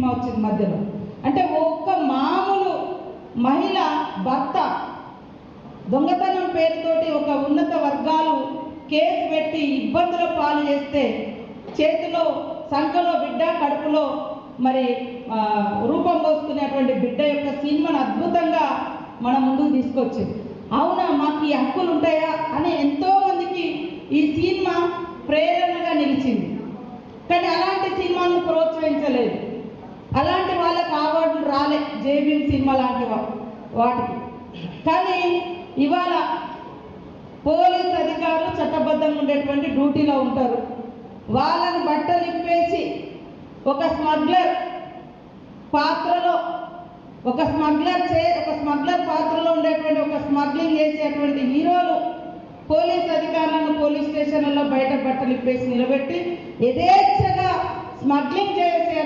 Cinema వచ్చింది మధ్యలో. అంటే ఒక్క మామూలు మహిళ భర్త దొంగతనం పేరుతోటి ఒక ఉన్నత వర్గాలు కేసు పెట్టి ఇబ్బందుల పాలు చేస్తే చేతిలో సంఖలో బిడ్డ, కడుపులో మరి రూపం పోసుకునేటువంటి బిడ్డ యొక్క సినిమాను అద్భుతంగా మన ముందుకు తీసుకొచ్చింది. అవునా, మాకు ఈ హక్కులు ఉంటాయా అని ఎంతోమందికి ఈ సినిమా ప్రేరణగా నిలిచింది. కానీ అలాంటి సినిమాను ప్రోత్సహించలేదు. అలాంటి వాళ్ళకి అవార్డులు రాలే, జేబీఎం సినిమా లాంటి వాటికి. కానీ ఇవాళ పోలీస్ అధికారులు చట్టబద్ధంగా ఉండేటువంటి డ్యూటీలో ఉంటారు. వాళ్ళని బట్టలు ఇప్పేసి ఒక స్మగ్లర్ పాత్రలో ఒక స్మగ్లర్ పాత్రలో ఉండేటువంటి ఒక స్మగ్లింగ్ చేసేటువంటి హీరోలు పోలీస్ అధికారులను పోలీస్ స్టేషన్లలో బయట బట్టలు ఇప్పేసి నిలబెట్టి యథేచ్ఛగా స్మగ్లింగ్ చేసే